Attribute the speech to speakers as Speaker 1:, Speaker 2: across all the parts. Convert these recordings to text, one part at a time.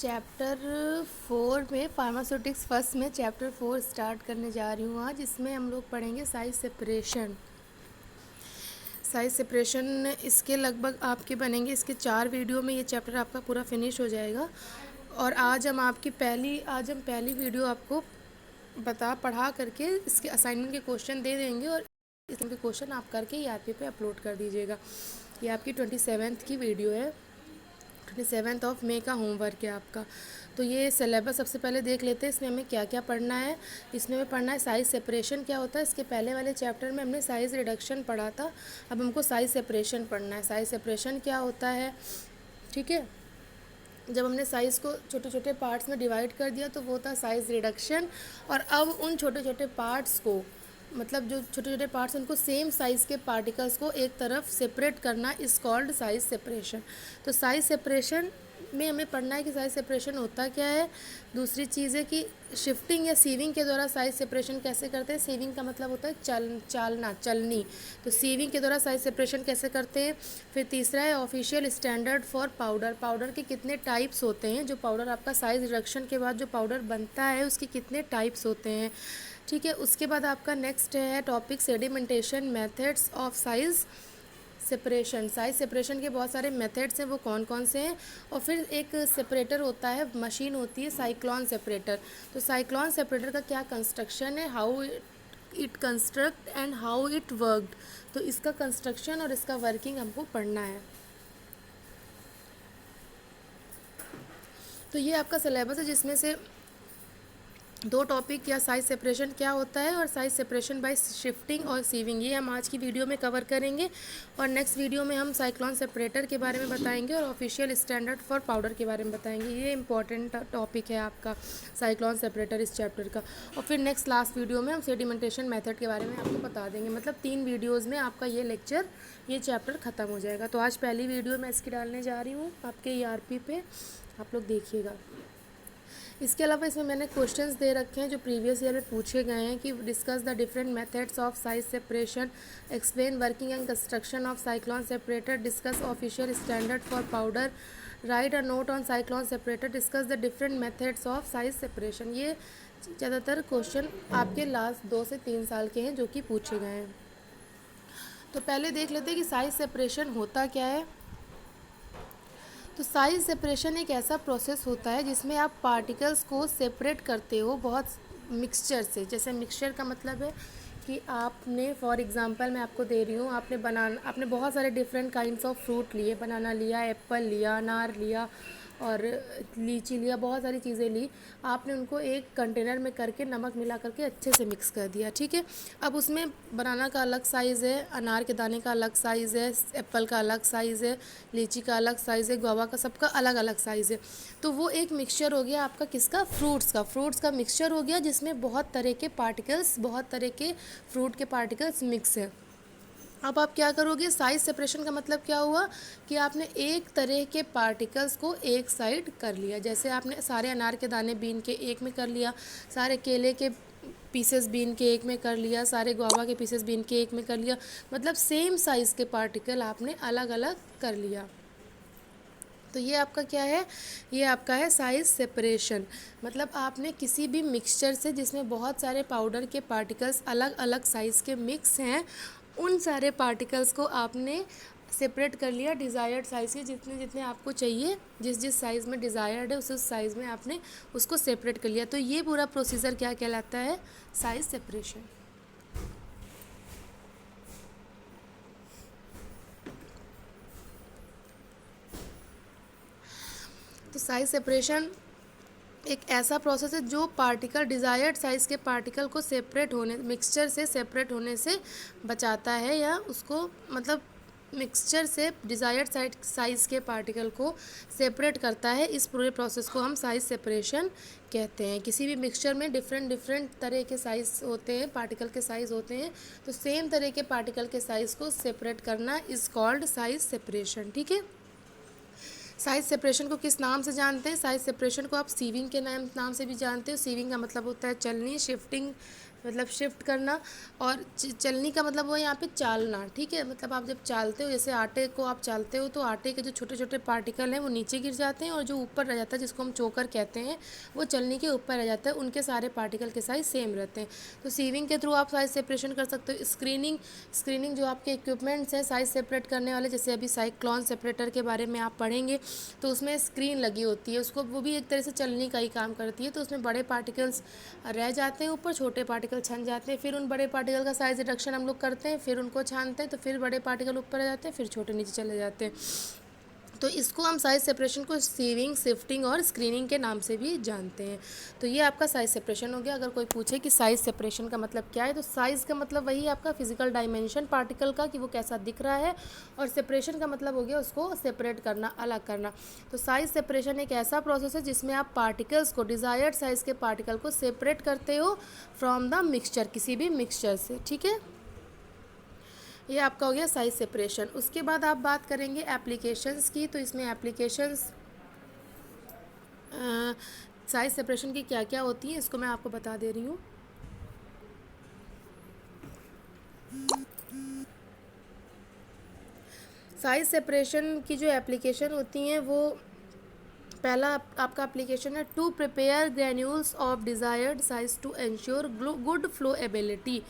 Speaker 1: Chapter 4 में pharmaceutics first में chapter 4 start करने जा रही हूँ आज। इसमें हम लोग पढ़ेंगे साइज सेपरेशन। साइज सेपरेशन इसके लगभग आपके बनेंगे, इसके 4 वीडियो में ये चैप्टर आपका पूरा फिनिश हो जाएगा। और आज हम पहली वीडियो आपको पढ़ा करके इसके असाइनमेंट के क्वेश्चन दे देंगे और इसके क्वेश्चन आप करके ERP पे अपलोड कर दीजिएगा। ये आपकी 27th की वीडियो है, 27 ऑफ मई का होमवर्क है आपका। तो ये सिलेबस सबसे पहले देख लेते हैं, इसमें हमें क्या क्या पढ़ना है। इसमें हमें पढ़ना है साइज़ सेपरेशन क्या होता है। इसके पहले वाले चैप्टर में हमने साइज़ रिडक्शन पढ़ा था, अब हमको साइज़ सेपरेशन पढ़ना है। साइज़ सेपरेशन क्या होता है, ठीक है। जब हमने साइज़ को छोटे छोटे पार्ट्स में डिवाइड कर दिया तो वो था साइज़ रिडक्शन। और अब उन छोटे छोटे पार्ट्स को, मतलब जो छोटे छोटे पार्ट्स उनको सेम साइज़ के पार्टिकल्स को एक तरफ सेपरेट करना इज़ कॉल्ड साइज़ सेपरेशन। तो साइज़ सेपरेशन में हमें पढ़ना है कि साइज़ सेपरेशन होता क्या है। दूसरी चीज़ है कि शिफ्टिंग या सीविंग के द्वारा साइज़ सेपरेशन कैसे करते हैं। सीविंग का मतलब होता है चलनी। तो सीविंग के द्वारा साइज़ सेपरेशन कैसे करते हैं। फिर तीसरा है official standard for powder. Powder के कितने टाइप्स होते हैं, जो पाउडर आपका साइज़ रिडक्शन के बाद जो पाउडर बनता है उसके कितने टाइप्स होते हैं, ठीक है। उसके बाद आपका नेक्स्ट है topic sedimentation methods of size separation. Size separation के बहुत सारे मेथड्स हैं, वो कौन कौन से हैं। और फिर एक सेपरेटर होता है, मशीन होती है साइक्लोन सेपरेटर। तो साइक्लोन सेपरेटर का क्या कंस्ट्रक्शन है, how it construct and how it worked. तो इसका कंस्ट्रक्शन और इसका वर्किंग हमको पढ़ना है। तो ये आपका सिलेबस है, जिसमें से 2 टॉपिक या साइज सेपरेशन क्या होता है और साइज सेपरेशन बाय शिफ्टिंग और सीविंग, ये हम आज की वीडियो में कवर करेंगे। और नेक्स्ट वीडियो में हम साइक्लोन सेपरेटर के बारे में बताएंगे और ऑफिशियल स्टैंडर्ड फॉर पाउडर के बारे में बताएंगे। ये इंपॉर्टेंट टॉपिक है आपका साइक्लोन सेपरेटर इस चैप्टर का। और फिर नेक्स्ट लास्ट वीडियो में हम सेडिमेंटेशन मेथड के बारे में आपको बता देंगे। मतलब 3 वीडियोज़ में आपका ये चैप्टर ख़त्म हो जाएगा। तो आज पहली वीडियो मैं इसकी डालने जा रही हूँ आपके ERP पे, आप लोग देखिएगा। इसके अलावा इसमें मैंने क्वेश्चंस दे रखे हैं जो प्रीवियस ईयर में पूछे गए हैं कि discuss the different methods of size separation, explain working and construction of cyclone separator, discuss official standard for powder, right a note on cyclone separator, discuss the different methods of size separation. ये ज़्यादातर question आपके last 2 से 3 साल के हैं जो कि पूछे गए हैं। तो पहले देख लेते हैं कि साइज सेपरेशन होता क्या है। तो साइज सेपरेशन एक ऐसा प्रोसेस होता है जिसमें आप पार्टिकल्स को सेपरेट करते हो बहुत मिक्सचर से। जैसे मिक्सचर का मतलब है कि आपने, फॉर एग्जांपल मैं आपको दे रही हूँ, आपने बहुत सारे डिफरेंट काइंड्स ऑफ फ्रूट लिए, बनाना लिया, एप्पल लिया, अनार लिया और लीची लिया, बहुत सारी चीज़ें ली। आपने उनको एक कंटेनर में करके नमक मिला करके अच्छे से मिक्स कर दिया, ठीक है। अब उसमें बनाना का अलग साइज़ है, अनार के दाने का अलग साइज़ है, एप्पल का अलग साइज़ है, लीची का अलग साइज़ है, गुआवा का, सबका अलग अलग साइज़ है। तो वो एक मिक्सचर हो गया आपका किसका, फ्रूट्स का मिक्सचर हो गया, जिसमें बहुत तरह के फ्रूट के पार्टिकल्स मिक्स है। अब आप क्या करोगे, साइज सेपरेशन का मतलब क्या हुआ कि आपने एक तरह के पार्टिकल्स को एक साइड कर लिया। जैसे आपने सारे अनार के दाने बीन के एक में कर लिया, सारे केले के पीसेस बीन के एक में कर लिया, सारे गुआवा के पीसेस बीन के एक में कर लिया। मतलब सेम साइज़ के पार्टिकल आपने अलग अलग कर लिया। तो ये आपका क्या है, ये आपका है साइज़ सेपरेशन। मतलब आपने किसी भी मिक्सचर से जिसमें बहुत सारे पाउडर के पार्टिकल्स अलग अलग साइज़ के मिक्स हैं, उन सारे पार्टिकल्स को आपने सेपरेट कर लिया डिज़ायर्ड साइज़ के, जितने जितने आपको चाहिए, जिस साइज़ में डिज़ायर्ड है उस साइज़ में आपने उसको सेपरेट कर लिया। तो ये पूरा प्रोसीजर क्या कहलाता है, साइज़ सेपरेशन। तो साइज़ सेपरेशन एक ऐसा प्रोसेस है जो पार्टिकल, डिज़ायर्ड साइज़ के पार्टिकल को मिक्सचर से सेपरेट होने से बचाता है, या उसको मतलब मिक्सचर से डिज़ायर्ड साइज़ के पार्टिकल को सेपरेट करता है। इस पूरे प्रोसेस को हम साइज़ सेपरेशन कहते हैं। किसी भी मिक्सचर में डिफरेंट तरह के साइज़ होते हैं, पार्टिकल के साइज़ होते हैं, तो सेम तरह के पार्टिकल के साइज़ को सेपरेट करना इज़ कॉल्ड साइज़ सेपरेशन, ठीक है। साइज सेपरेशन को किस नाम से जानते हैं, साइज सेपरेशन को आप सीविंग के नाम से भी जानते हो। सीविंग का मतलब होता है चलनी, शिफ्टिंग मतलब शिफ्ट करना, और चलनी का मतलब वो यहाँ पे चालना, ठीक है। मतलब आप जब चालते हो, जैसे आटे को आप चालते हो तो आटे के जो छोटे छोटे पार्टिकल हैं वो नीचे गिर जाते हैं, और जो ऊपर रह जाता है जिसको हम चोकर कहते हैं वो चलनी के ऊपर रह जाता है, उनके सारे पार्टिकल के साइज सेम रहते हैं। तो सीविंग के थ्रू आप साइज सेपरेशन कर सकते हो। स्क्रीनिंग जो आपके इक्विपमेंट्स हैं साइज सेपरेट करने वाले, जैसे अभी साइक्लॉन सेपरेटर के बारे में आप पढ़ेंगे, तो उसमें स्क्रीन लगी होती है, उसको वो भी एक तरह से चलनी का ही काम करती है। तो उसमें बड़े पार्टिकल्स रह जाते हैं ऊपर, छोटे पार्टिकल छन जाते हैं, फिर उन बड़े पार्टिकल का साइज रिडक्शन हम लोग करते हैं, फिर उनको छानते हैं, तो फिर बड़े पार्टिकल ऊपर आ जाते हैं, फिर छोटे नीचे चले जाते हैं। तो इसको हम साइज सेपरेशन को सीविंग, शिफ्टिंग और स्क्रीनिंग के नाम से भी जानते हैं। तो ये आपका साइज सेपरेशन हो गया। अगर कोई पूछे कि साइज सेपरेशन का मतलब क्या है, तो साइज़ का मतलब वही आपका फिजिकल डायमेंशन पार्टिकल का कि वो कैसा दिख रहा है, और सेपरेशन का मतलब हो गया उसको सेपरेट करना, अलग करना। तो साइज सेपरेशन एक ऐसा प्रोसेस है जिसमें आप पार्टिकल्स को, डिज़ायर्ड साइज़ के पार्टिकल को सेपरेट करते हो फ्रॉम द मिक्सचर, किसी भी मिक्सचर से, ठीक है। ये आपका हो गया साइज सेपरेशन। उसके बाद आप बात करेंगे एप्लीकेशंस की। तो इसमें एप्लीकेशंस साइज सेपरेशन की क्या क्या होती हैं इसको मैं आपको बता दे रही हूँ। साइज सेपरेशन की जो एप्लीकेशन होती हैं वो, पहला आपका एप्लीकेशन है to prepare granules of desired size to ensure good flowability.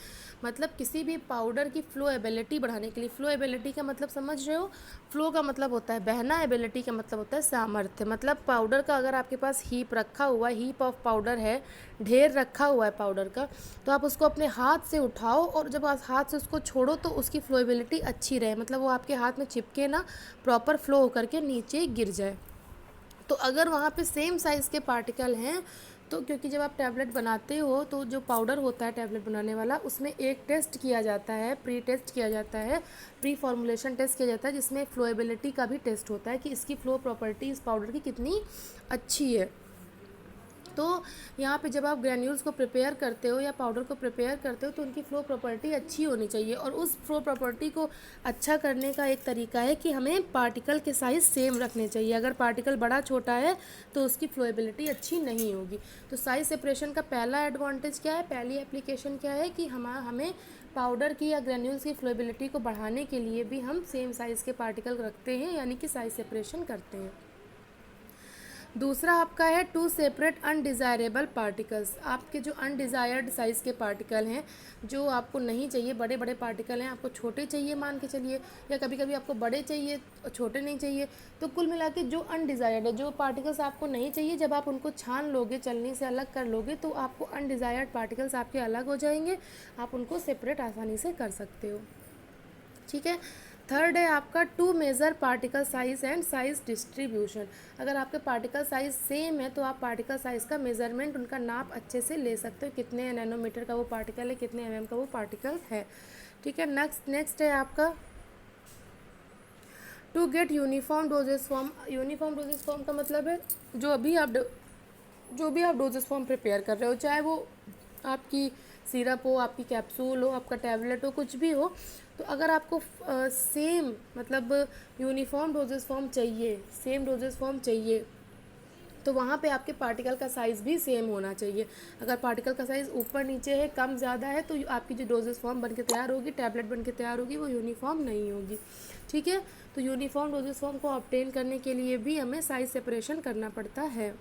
Speaker 1: मतलब किसी भी पाउडर की फ्लो एबिलिटी बढ़ाने के लिए, फ्लो एबिलिटी का मतलब समझ रहे हो, फ्लो का मतलब होता है बहना, एबिलिटी का मतलब होता है सामर्थ्य। मतलब पाउडर का अगर आपके पास हीप रखा हुआ है, हीप ऑफ पाउडर है, ढेर रखा हुआ है पाउडर का, तो आप उसको अपने हाथ से उठाओ और जब आप हाथ से उसको छोड़ो तो उसकी फ्लो एबिलिटी अच्छी रहे, मतलब वो आपके हाथ में चिपके ना, प्रॉपर फ्लो होकर के नीचे गिर जाए। तो अगर वहाँ पे सेम साइज़ के पार्टिकल हैं, तो क्योंकि जब आप टैबलेट बनाते हो तो जो पाउडर होता है टैबलेट बनाने वाला, उसमें एक टेस्ट किया जाता है, प्री टेस्ट किया जाता है, प्री फॉर्मुलेशन टेस्ट किया जाता है, जिसमें फ्लोएबिलिटी का भी टेस्ट होता है कि इसकी फ्लो प्रॉपर्टी इस पाउडर की कितनी अच्छी है। तो यहाँ पे जब आप ग्रैन्यूल्स को प्रिपेयर करते हो या पाउडर को प्रिपेयर करते हो तो उनकी फ़्लो प्रॉपर्टी अच्छी होनी चाहिए, और उस फ्लो प्रॉपर्टी को अच्छा करने का एक तरीका है कि हमें पार्टिकल के साइज़ सेम रखने चाहिए। अगर पार्टिकल बड़ा छोटा है तो उसकी फ्लोएबिलिटी अच्छी नहीं होगी। तो साइज़ सेपरेशन का पहला एडवांटेज क्या है, पहली एप्लीकेशन क्या है कि हमें पाउडर की या ग्रैन्यूल्स की फ्लोएबिलिटी को बढ़ाने के लिए भी हम सेम साइज़ के पार्टिकल रखते हैं, यानी कि साइज़ सेपरेशन करते हैं। दूसरा आपका है टू सेपरेट अनडिज़ायरेबल पार्टिकल्स। आपके जो अनडिज़ायर्ड साइज़ के पार्टिकल हैं, जो आपको नहीं चाहिए, बड़े बड़े पार्टिकल हैं, आपको छोटे चाहिए मान के चलिए, या कभी कभी आपको बड़े चाहिए और छोटे नहीं चाहिए, तो कुल मिला के जो अनडिज़ायर्ड है, जो पार्टिकल्स आपको नहीं चाहिए, जब आप उनको छान लोगे, चलनी से अलग कर लोगे, तो आपको अनडिज़ायर्ड पार्टिकल्स आपके अलग हो जाएंगे, आप उनको सेपरेट आसानी से कर सकते हो, ठीक है। थर्ड है आपका to measure particle size and size distribution. अगर आपके पार्टिकल साइज़ सेम है तो आप पार्टिकल साइज़ का मेज़रमेंट, उनका नाप अच्छे से ले सकते हो, कितने नैनोमीटर का वो पार्टिकल है, कितने mm का वो पार्टिकल है, ठीक है। नेक्स्ट है आपका to get uniform doses form. Uniform doses form का मतलब है जो भी आप डोजेस फॉर्म प्रिपेयर कर रहे हो, चाहे वो आपकी सिरप हो, आपकी कैप्सूल हो, आपका टैबलेट हो, कुछ भी हो, तो अगर आपको सेम मतलब यूनिफॉर्म डोजेस फॉर्म चाहिए, सेम डोजेस फॉर्म चाहिए, तो वहाँ पे आपके पार्टिकल का साइज़ भी सेम होना चाहिए। अगर पार्टिकल का साइज़ ऊपर नीचे है, कम ज़्यादा है, तो आपकी जो डोजेस फॉर्म बन के तैयार होगी, टैबलेट बन के तैयार होगी, वो यूनिफॉर्म नहीं होगी, ठीक है। तो यूनिफॉर्म डोजेस फॉर्म को ऑब्टेन करने के लिए भी हमें साइज़ सेपरेशन करना पड़ता है।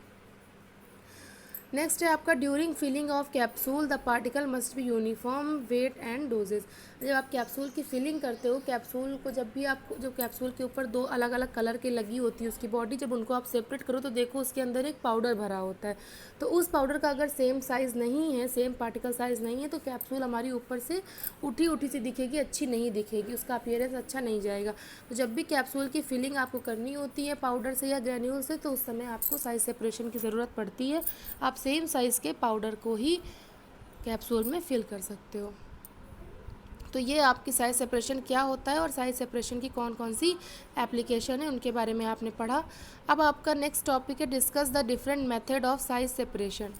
Speaker 1: नेक्स्ट है आपका during filling of capsule the particle must be uniform weight and doses. जब आप कैप्सूल की फिलिंग करते हो, कैप्सूल को जब भी आप, जो कैप्सूल के ऊपर दो अलग अलग कलर की लगी होती है उसकी बॉडी, जब उनको आप सेपरेट करो तो देखो उसके अंदर एक पाउडर भरा होता है। तो उस पाउडर का अगर सेम साइज़ नहीं है, सेम पार्टिकल साइज़ नहीं है, तो कैप्सूल हमारी ऊपर से उठी उठी सी दिखेगी, अच्छी नहीं दिखेगी, उसका अपीयरेंस अच्छा नहीं जाएगा। तो जब भी कैप्सूल की फिलिंग आपको करनी होती है पाउडर से या ग्रैन्यूल से, तो उस समय आपको साइज़ सेपरेशन की ज़रूरत पड़ती है। आप सेम साइज़ के पाउडर को ही कैप्सूल में फिल कर सकते हो। तो ये आपकी साइज़ सेपरेशन क्या होता है और साइज़ सेपरेशन की कौन कौन सी एप्लीकेशन है उनके बारे में आपने पढ़ा। अब आपका नेक्स्ट टॉपिक है discuss the different method of size separation.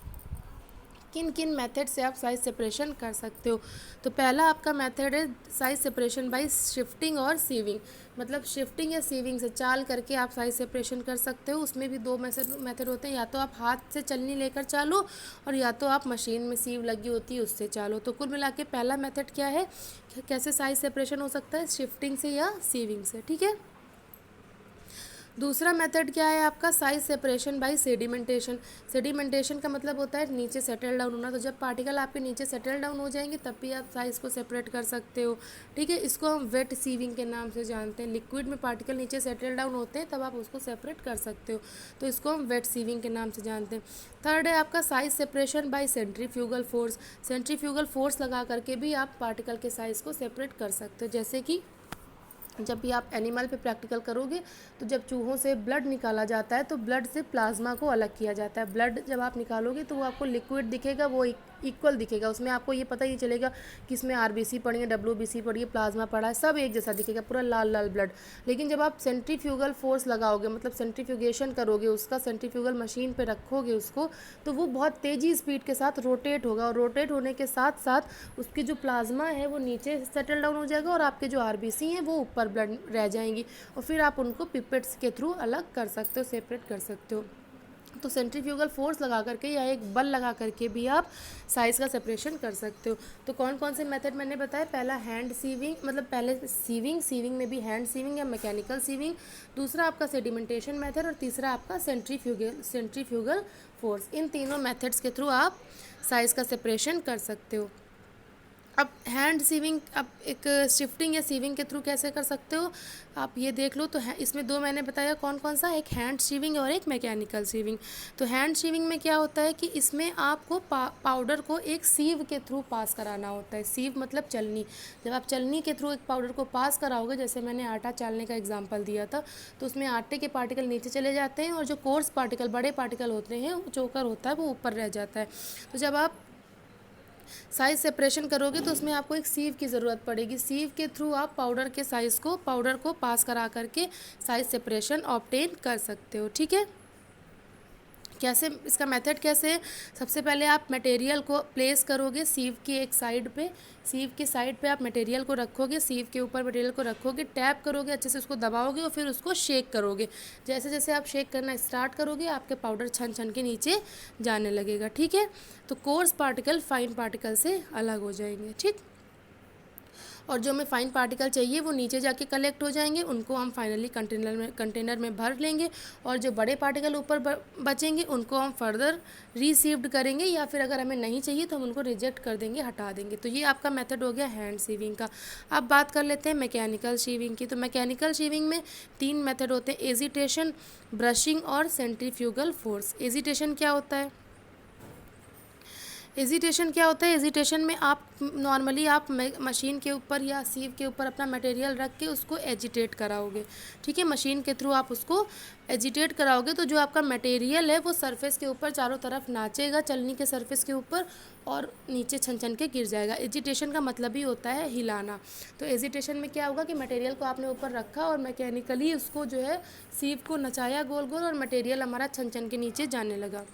Speaker 1: किन किन मेथड से आप साइज सेपरेशन कर सकते हो। तो पहला आपका मेथड है साइज सेपरेशन बाय शिफ्टिंग और सीविंग, मतलब शिफ्टिंग या सीविंग से चाल करके आप साइज सेपरेशन कर सकते हो। उसमें भी दो मेथड होते हैं, या तो आप हाथ से चलनी लेकर चालो और या तो आप मशीन में सीव लगी होती है उससे चालो। तो कुल मिला के पहला मेथड क्या है, कैसे साइज सेपरेशन हो सकता है, शिफ्टिंग से या सीविंग से, ठीक है। दूसरा मेथड क्या है आपका, size separation by sedimentation. Sedimentation का मतलब होता है नीचे सेटल डाउन होना। तो जब पार्टिकल आपके नीचे सेटल डाउन हो जाएंगे तब भी आप साइज़ को सेपरेट कर सकते हो, ठीक है। इसको हम वेट सीविंग के नाम से जानते हैं। लिक्विड में पार्टिकल नीचे सेटल डाउन होते हैं तब आप उसको सेपरेट कर सकते हो, तो इसको हम वेट सीविंग के नाम से जानते हैं। थर्ड है आपका size separation by centrifugal force. Centrifugal force लगा करके भी आप पार्टिकल के साइज़ को सेपरेट कर सकते हो। जैसे कि जब भी आप एनिमल पे प्रैक्टिकल करोगे तो जब चूहों से ब्लड निकाला जाता है तो ब्लड से प्लाज्मा को अलग किया जाता है। ब्लड जब आप निकालोगे तो वो आपको लिक्विड दिखेगा, वो इक्वल दिखेगा, उसमें आपको ये पता ही नहीं चलेगा कि इसमें आरबीसी पड़ी है, डब्ल्यूबीसी पड़ी है, प्लाज्मा पड़ा है, सब एक जैसा दिखेगा, पूरा लाल लाल ब्लड। लेकिन जब आप सेंट्रीफ्यूगल फोर्स लगाओगे, मतलब सेंट्रीफ्यूगेशन करोगे, उसका सेंट्रीफ्यूगल मशीन पे रखोगे उसको, तो वो बहुत तेज़ी स्पीड के साथ रोटेट होगा और रोटेट होने के साथ साथ उसकी जो प्लाज्मा है वो नीचे सेटल डाउन हो जाएगा और आपके जो आरबीसी हैं वो ऊपर ब्लड रह जाएंगी और फिर आप उनको पिपेट्स के थ्रू अलग कर सकते हो, सेपरेट कर सकते हो। तो सेंट्रीफ्यूगल फोर्स लगा करके या एक बल लगा करके भी आप साइज़ का सेपरेशन कर सकते हो। तो कौन कौन से मेथड मैंने बताया, पहला हैंड सीविंग, मतलब पहले सीविंग में भी हैंड सीविंग या मैकेनिकल सीविंग, दूसरा आपका सेडिमेंटेशन मेथड और तीसरा आपका सेंट्रीफ्यूगल फोर्स। इन तीनों मेथड्स के थ्रू आप साइज़ का सेपरेशन कर सकते हो। अब हैंड सीविंग, अब एक शिफ्टिंग या सीविंग के थ्रू कैसे कर सकते हो आप ये देख लो। तो इसमें दो मैंने बताया कौन कौन सा, एक हैंड सीविंग और एक मैकेनिकल सीविंग। तो हैंड सीविंग में क्या होता है कि इसमें आपको पाउडर को एक सीव के थ्रू पास कराना होता है। सीव मतलब चलनी। जब आप चलनी के थ्रू एक पाउडर को पास कराओगे, जैसे मैंने आटा चालने का एग्जाम्पल दिया था, तो उसमें आटे के पार्टिकल नीचे चले जाते हैं और जो कोर्स पार्टिकल, बड़े पार्टिकल होते हैं, चोकर होता है, वो ऊपर रह जाता है। तो जब आप साइज़ सेपरेशन करोगे तो उसमें आपको एक सीव की ज़रूरत पड़ेगी। सीव के थ्रू आप पाउडर को पास करा करके साइज़ सेपरेशन ऑब्टेन कर सकते हो, ठीक है। कैसे, इसका मेथड कैसे है, सबसे पहले आप मटेरियल को प्लेस करोगे सीव की एक साइड पे। सीव की साइड पे आप मटेरियल को रखोगे, सीव के ऊपर मटेरियल को रखोगे, टैप करोगे, अच्छे से उसको दबाओगे और फिर उसको शेक करोगे। जैसे जैसे आप शेक करना स्टार्ट करोगे आपके पाउडर छन छन के नीचे जाने लगेगा, ठीक है। तो कोर्स पार्टिकल फाइन पार्टिकल से अलग हो जाएंगे, ठीक। और जो हमें फाइन पार्टिकल चाहिए वो नीचे जाके कलेक्ट हो जाएंगे, उनको हम फाइनली कंटेनर में भर लेंगे और जो बड़े पार्टिकल ऊपर बचेंगे उनको हम फर्दर रिसीव्ड करेंगे, या फिर अगर हमें नहीं चाहिए तो हम उनको रिजेक्ट कर देंगे, हटा देंगे। तो ये आपका मेथड हो गया हैंड सीविंग का। अब बात कर लेते हैं मैकेनिकल सीविंग की। तो मैकेनिकल सीविंग में 3 मेथड होते हैं, एजिटेशन, ब्रशिंग और सेंट्रीफ्यूगल फोर्स। एजिटेशन क्या होता है, एजिटेशन में आप नॉर्मली आप मशीन के ऊपर या सीव के ऊपर अपना मटेरियल रख के उसको एजिटेट कराओगे, ठीक है। मशीन के थ्रू आप उसको एजिटेट कराओगे तो जो आपका मटेरियल है वो सरफेस के ऊपर चारों तरफ नाचेगा, चलनी के सरफेस के ऊपर, और नीचे छन छन के गिर जाएगा। एजिटेशन का मतलब ही होता है हिलाना। तो एजिटेशन में क्या होगा कि मटेरियल को आपने ऊपर रखा और मैकेनिकली उसको जो है सीव को नचाया गोल गोल और मटेरियल हमारा छन छन के नीचे जाने लगा।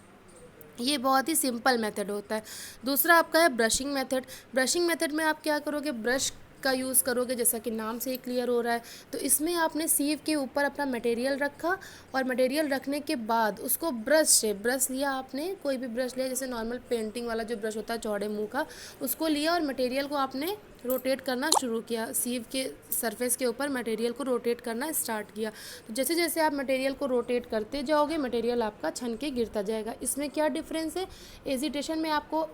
Speaker 1: ये बहुत ही सिंपल मेथड होता है। दूसरा आपका है ब्रशिंग मेथड। ब्रशिंग मेथड में आप क्या करोगे, ब्रश का यूज़ करोगे, जैसा कि नाम से ही क्लियर हो रहा है। तो इसमें आपने सीव के ऊपर अपना मटेरियल रखा और मटेरियल रखने के बाद उसको ब्रश लिया, आपने कोई भी ब्रश लिया, जैसे नॉर्मल पेंटिंग वाला जो ब्रश होता है चौड़े मुंह का, उसको लिया और मटेरियल को आपने रोटेट करना शुरू किया। सीव के सरफेस के ऊपर मटेरियल को रोटेट करना स्टार्ट किया। तो जैसे जैसे आप मटेरियल को रोटेट करते जाओगे मटेरियल आपका छन के गिरता जाएगा। इसमें क्या डिफरेंस है, एजिटेशन में आपको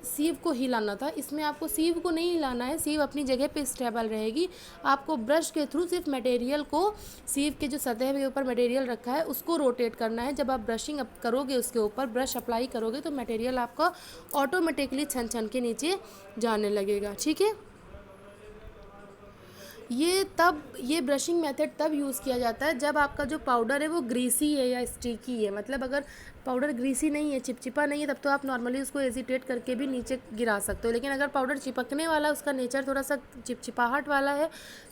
Speaker 1: सीव को हिलाना था, इसमें आपको सीव को नहीं हिलाना है, सीव अपनी जगह पे स्टेबल रहेगी। आपको ब्रश के थ्रू सिर्फ मटेरियल को, सीव के जो सतह के ऊपर मटेरियल रखा है उसको रोटेट करना है। जब आप ब्रशिंग करोगे, उसके ऊपर ब्रश अप्लाई करोगे तो मटेरियल आपका ऑटोमेटिकली छन छन के नीचे जाने लगेगा, ठीक है। ये ब्रशिंग मेथड तब यूज़ किया जाता है जब आपका जो पाउडर है वो ग्रीसी है या स्टिकी है। मतलब अगर पाउडर ग्रीसी नहीं है, चिपचिपा नहीं है, तब तो आप नॉर्मली उसको एजिटेट करके भी नीचे गिरा सकते हो। लेकिन अगर पाउडर चिपकने वाला, उसका नेचर थोड़ा सा चिपचिपाहट वाला है,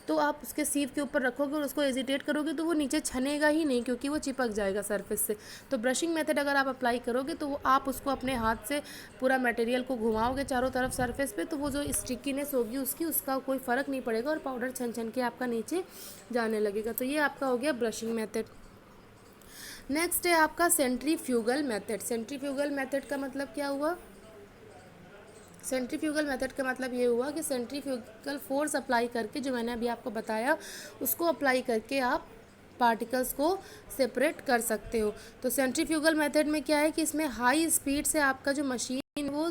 Speaker 1: तो आप उसके सीव के ऊपर रखोगे और उसको एजिटेट करोगे तो वो नीचे छनेगा ही नहीं, क्योंकि वो चिपक जाएगा सरफेस से। तो ब्रशिंग मेथड अगर आप अप्लाई करोगे तो आप उसको अपने हाथ से पूरा मटेरियल को घुमाओगे चारों तरफ सरफेस पे, तो वो जो स्टिकीनेस होगी उसका कोई फ़र्क नहीं पड़ेगा और पाउडर छन छन के आपका नीचे जाने लगेगा। तो ये आपका हो गया ब्रशिंग मेथड। नेक्स्ट है आपका सेंट्रीफ्यूगल मेथड। सेंट्रीफ्यूगल मेथड का मतलब क्या हुआ? सेंट्रीफ्यूगल मेथड का मतलब ये हुआ कि सेंट्रीफ्यूगल फोर्स अप्लाई करके, जो मैंने अभी आपको बताया, उसको अप्लाई करके आप पार्टिकल्स को सेपरेट कर सकते हो। तो सेंट्रीफ्यूगल मेथड में क्या है कि इसमें हाई स्पीड से आपका जो मशीन वो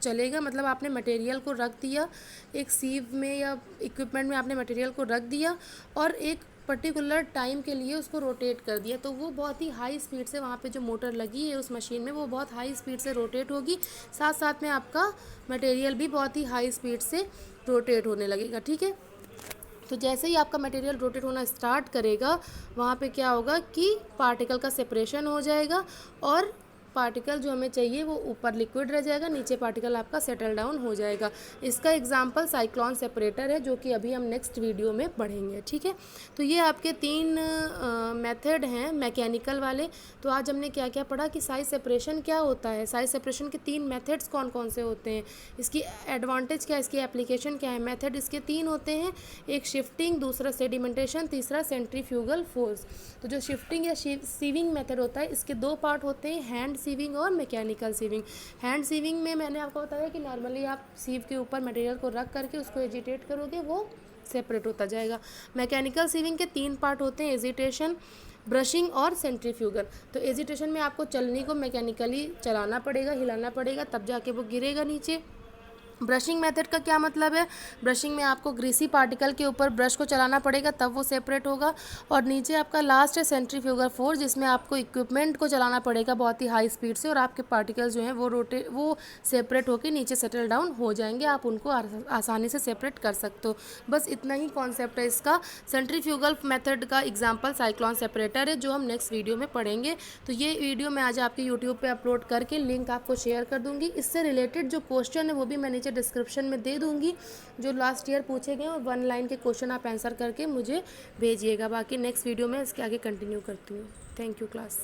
Speaker 1: चलेगा, मतलब आपने मटेरियल को रख दिया एक सीव में या इक्विपमेंट में, आपने मटेरियल को रख दिया और एक पर्टिकुलर टाइम के लिए उसको रोटेट कर दिया, तो वो बहुत ही हाई स्पीड से वहाँ पे जो मोटर लगी है उस मशीन में वो बहुत हाई स्पीड से रोटेट होगी, साथ साथ में आपका मटेरियल भी बहुत ही हाई स्पीड से रोटेट होने लगेगा। ठीक है, तो जैसे ही आपका मटेरियल रोटेट होना स्टार्ट करेगा वहाँ पे क्या होगा कि पार्टिकल का सेपरेशन हो जाएगा और पार्टिकल जो हमें चाहिए वो ऊपर लिक्विड रह जाएगा, नीचे पार्टिकल आपका सेटल डाउन हो जाएगा। इसका एग्जांपल साइक्लोन सेपरेटर है, जो कि अभी हम नेक्स्ट वीडियो में पढ़ेंगे। ठीक है, तो ये आपके 3 मेथड हैं मैकेनिकल वाले। तो आज हमने क्या क्या पढ़ा कि साइज सेपरेशन क्या होता है, साइज सेपरेशन के 3 मेथड्स कौन कौन से होते हैं, इसकी एडवांटेज क्या है, इसकी एप्लीकेशन क्या है। मेथड इसके 3 होते हैं, एक शिफ्टिंग, दूसरा सेडिमेंटेशन, तीसरा सेंट्रीफ्यूगल फोर्स। तो जो शिफ्टिंग या सीविंग मेथड होता है इसके 2 पार्ट होते हैं, हैंड सीविंग और मैकेनिकल सीविंग। हैंड सीविंग में मैंने आपको बताया कि नॉर्मली आप सीव के ऊपर मटेरियल को रख करके उसको एजिटेट करोगे, वो सेपरेट होता जाएगा। मैकेनिकल सीविंग के 3 पार्ट होते हैं, एजिटेशन, ब्रशिंग और सेंट्रीफ्यूगल। तो एजिटेशन में आपको चलनी को मैकेनिकली चलाना पड़ेगा, हिलाना पड़ेगा, तब जाके वो गिरेगा नीचे। ब्रशिंग मेथड का क्या मतलब है? ब्रशिंग में आपको ग्रीसी पार्टिकल के ऊपर ब्रश को चलाना पड़ेगा तब वो सेपरेट होगा। और नीचे आपका लास्ट है सेंट्रीफ्यूगल फोर्स, जिसमें आपको इक्विपमेंट को चलाना पड़ेगा बहुत ही हाई स्पीड से और आपके पार्टिकल जो हैं वो सेपरेट होकर नीचे सेटल डाउन हो जाएंगे, आप उनको आसानी से सेपरेट कर सकते हो। बस इतना ही कॉन्सेप्ट है इसका। सेंट्रीफ्यूगल मेथड का एग्जाम्पल साइक्लोन सेपरेटर है, जो हम नेक्स्ट वीडियो में पढ़ेंगे। तो ये वीडियो मैं आज आपके यूट्यूब पर अपलोड करके लिंक आपको शेयर कर दूँगी। इससे रिलेटेड जो क्वेश्चन है वो भी मैं नीचे डिस्क्रिप्शन में दे दूंगी, जो लास्ट ईयर पूछे गए, और 1 लाइन के क्वेश्चन आप आंसर करके मुझे भेजिएगा। बाकी नेक्स्ट वीडियो में इसके आगे कंटिन्यू करती हूँ। Thank you class.